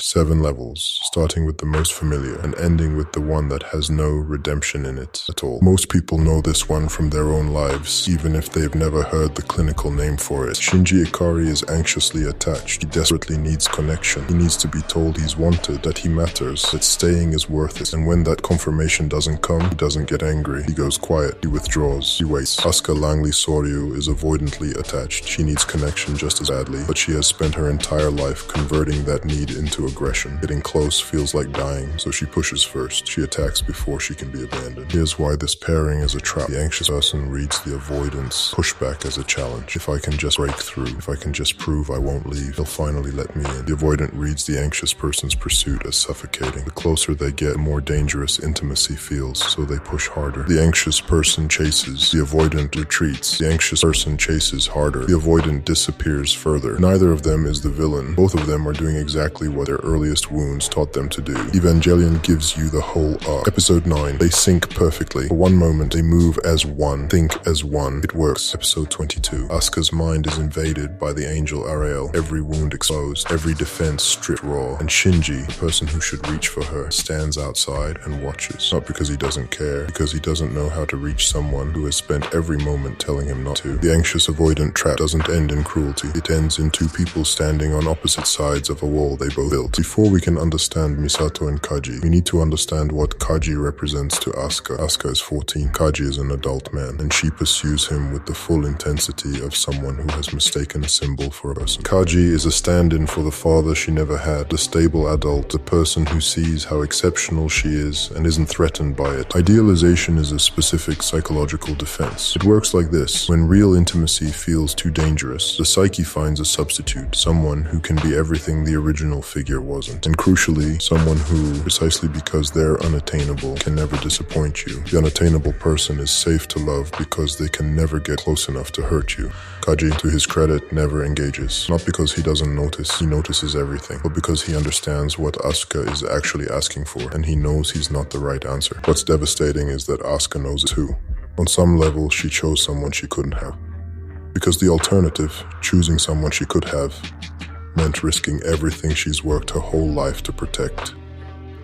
7 levels, starting with the most familiar and ending with the one that has no redemption in it at all. Most people know this one from their own lives, even if they've never heard the clinical name for it. Shinji Ikari is anxiously attached. He desperately needs connection. He needs to be told he's wanted, that he matters, that staying is worth it. And when that confirmation doesn't come, he doesn't get angry. He goes quiet. He withdraws. He waits. Asuka Langley Soryu is avoidantly attached. She needs connection just as badly, but she has spent her entire life converting that need into aggression. Getting close feels like dying, so she pushes first. She attacks before she can be abandoned. Here's why this pairing is a trap. The anxious person reads the avoidance pushback as a challenge. If I can just break through, if I can just prove I won't leave, they'll finally let me in. The avoidant reads the anxious person's pursuit as suffocating. The closer they get, the more dangerous intimacy feels, so they push harder. The anxious person chases. The avoidant retreats. The anxious person chases harder. The avoidant disappears further. Neither of them is the villain. Both of them are doing exactly what their earliest wounds taught them to do. Evangelion gives you the whole arc. Episode 9. They sync perfectly. For one moment, they move as one, think as one. It works. Episode 22. Asuka's mind is invaded by the angel Ariel. Every wound exposed. Every defense stripped raw. And Shinji, the person who should reach for her, stands outside and watches. Not because he doesn't care, because he doesn't know how to reach someone who has spent every moment telling him not to. The anxious avoidant trap doesn't end in cruelty. It ends in two people standing on opposite sides of a wall they both built. Before we can understand Misato and Kaji, we need to understand what Kaji represents to Asuka. Asuka is 14. Kaji is an adult man, and she pursues him with the full intensity of someone who has mistaken a symbol for a person. Kaji is a stand-in for the father she never had, the stable adult, the person who sees how exceptional she is and isn't threatened by it. Idealization is a specific psychological defense. It works like this. When real intimacy feels too dangerous, the psyche finds a substitute, someone who can be everything the original figure wasn't. And crucially, someone who, precisely because they're unattainable, can never disappoint you. The unattainable person is safe to love because they can never get close enough to hurt you. Kaji, to his credit, never engages. Not because he doesn't notice, he notices everything, but because he understands what Asuka is actually asking for, and he knows he's not the right answer. What's devastating is that Asuka knows it too. On some level, she chose someone she couldn't have. Because the alternative, choosing someone she could have, meant risking everything she's worked her whole life to protect.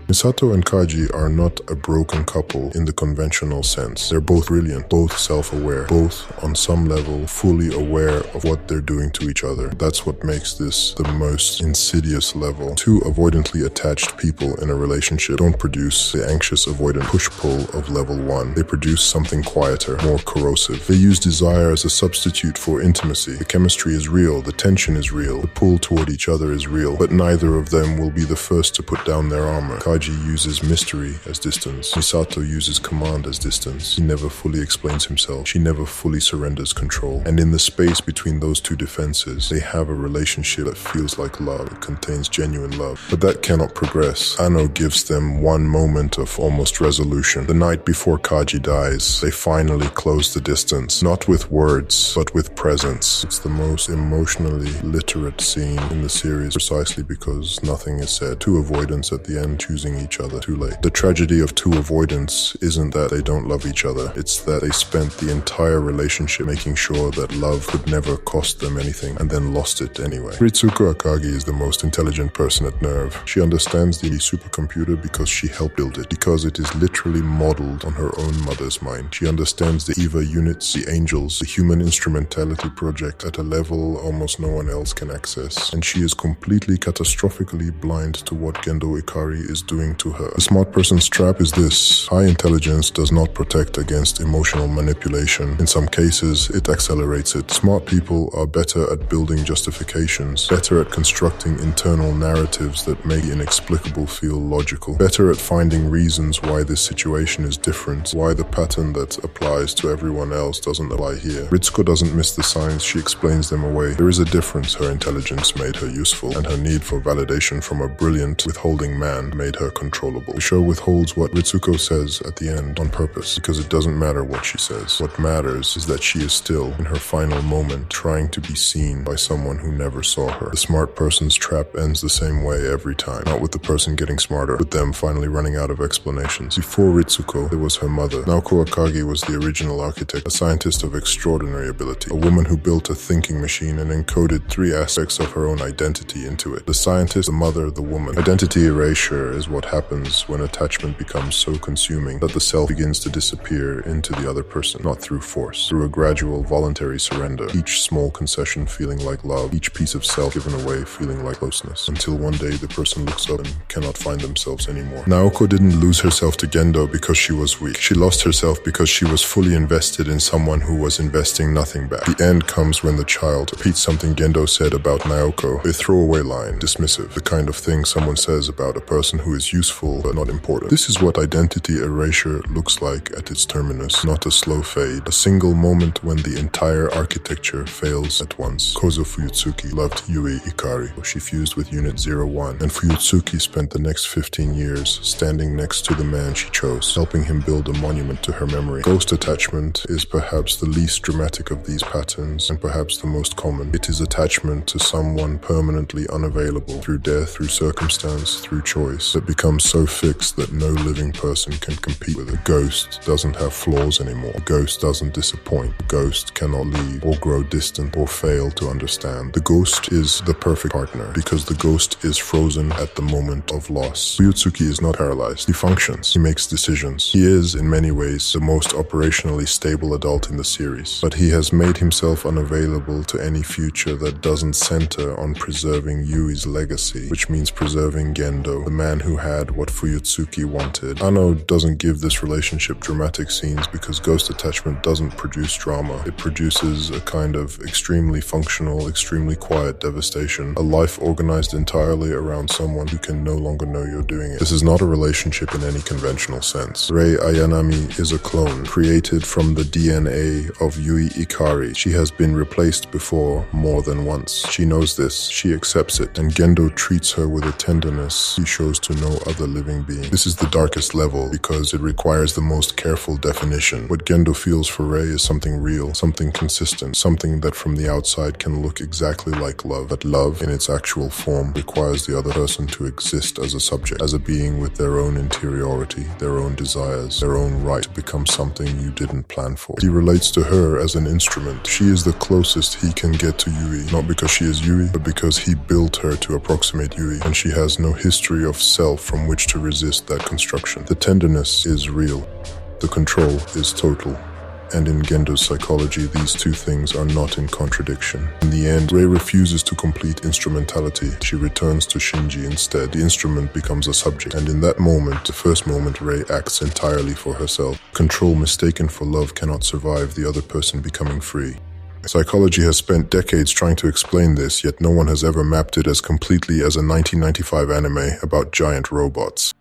Misato and Kaji are not a broken couple in the conventional sense. They're both brilliant, both self-aware, both on some level fully aware of what they're doing to each other. That's what makes this the most insidious level. Two avoidantly attached people in a relationship don't produce the anxious avoidant push-pull of level 1. They produce something quieter, more corrosive. They use desire as a substitute for intimacy. The chemistry is real, the tension is real, the pull toward each other is real, but neither of them will be the first to put down their armor. Kaji uses mystery as distance. Misato uses command as distance. He never fully explains himself. She never fully surrenders control. And in the space between those two defenses, they have a relationship that feels like love. It contains genuine love. But that cannot progress. Anno gives them one moment of almost resolution. The night before Kaji dies, they finally close the distance. Not with words, but with presence. It's the most emotionally literate scene in the series, precisely because nothing is said. Two avoidants at the end choosing each other too late. The tragedy of two avoidants isn't that they don't love each other, it's that they spent the entire relationship making sure that love could never cost them anything, and then lost it anyway. Ritsuko Akagi is the most intelligent person at NERV. She understands the supercomputer because she helped build it, because it is literally modeled on her own mother's mind. She understands the EVA units, the angels, the human instrumentality project at a level almost no one else can access, and she is completely catastrophically blind to what Gendo Ikari is doing to her. The smart person's trap is this: high intelligence does not protect against emotional manipulation. In some cases, it accelerates it. Smart people are better at building justifications, better at constructing internal narratives that make the inexplicable feel logical, better at finding reasons why this situation is different, why the pattern that applies to everyone else doesn't apply here. Ritsuko doesn't miss the signs, she explains them away. There is a difference. Her intelligence made her useful, and her need for validation from a brilliant, withholding man made her her controllable. The show withholds what Ritsuko says at the end on purpose, because it doesn't matter what she says. What matters is that she is still, in her final moment, trying to be seen by someone who never saw her. The smart person's trap ends the same way every time, not with the person getting smarter, but them finally running out of explanations. Before Ritsuko, there was her mother. Naoko Akagi was the original architect, a scientist of extraordinary ability, a woman who built a thinking machine and encoded 3 aspects of her own identity into it: the scientist, the mother, the woman. Identity erasure is what happens when attachment becomes so consuming that the self begins to disappear into the other person, not through force, through a gradual, voluntary surrender, each small concession feeling like love, each piece of self given away feeling like closeness, until one day the person looks up and cannot find themselves anymore. Naoko didn't lose herself to Gendo because she was weak. She lost herself because she was fully invested in someone who was investing nothing back. The end comes when the child repeats something Gendo said about Naoko, a throwaway line, dismissive, the kind of thing someone says about a person who is useful but not important. This is what identity erasure looks like at its terminus, not a slow fade, a single moment when the entire architecture fails at once. Kozo Fuyutsuki loved Yui Ikari. She fused with Unit 01, and Fuyutsuki spent the next 15 years standing next to the man she chose, helping him build a monument to her memory. Ghost attachment is perhaps the least dramatic of these patterns, and perhaps the most common. It is attachment to someone permanently unavailable, through death, through circumstance, through choice, that becomes so fixed that no living person can compete with it. A ghost doesn't have flaws anymore. A ghost doesn't disappoint. A ghost cannot leave, or grow distant, or fail to understand. The ghost is the perfect partner, because the ghost is frozen at the moment of loss. Fuyutsuki is not paralyzed. He functions. He makes decisions. He is, in many ways, the most operationally stable adult in the series, but he has made himself unavailable to any future that doesn't center on preserving Yui's legacy, which means preserving Gendo, the man who had what Fuyutsuki wanted. Anno doesn't give this relationship dramatic scenes because ghost attachment doesn't produce drama. It produces a kind of extremely functional, extremely quiet devastation, a life organized entirely around someone who can no longer know you're doing it. This is not a relationship in any conventional sense. Rei Ayanami is a clone, created from the DNA of Yui Ikari. She has been replaced before more than once. She knows this, she accepts it, and Gendo treats her with a tenderness he shows to no other living being. This is the darkest level because it requires the most careful definition. What Gendo feels for Rei is something real, something consistent, something that from the outside can look exactly like love. But love, in its actual form, requires the other person to exist as a subject, as a being with their own interiority, their own desires, their own right to become something you didn't plan for. He relates to her as an instrument. She is the closest he can get to Yui, not because she is Yui, but because he built her to approximate Yui, and she has no history of self from which to resist that construction. The tenderness is real. The control is total. And in Gendo's psychology, these two things are not in contradiction. In the end, Rei refuses to complete instrumentality. She returns to Shinji instead. The instrument becomes a subject, and in that moment, the first moment, Rei acts entirely for herself. Control mistaken for love cannot survive the other person becoming free. Psychology has spent decades trying to explain this, yet no one has ever mapped it as completely as a 1995 anime about giant robots.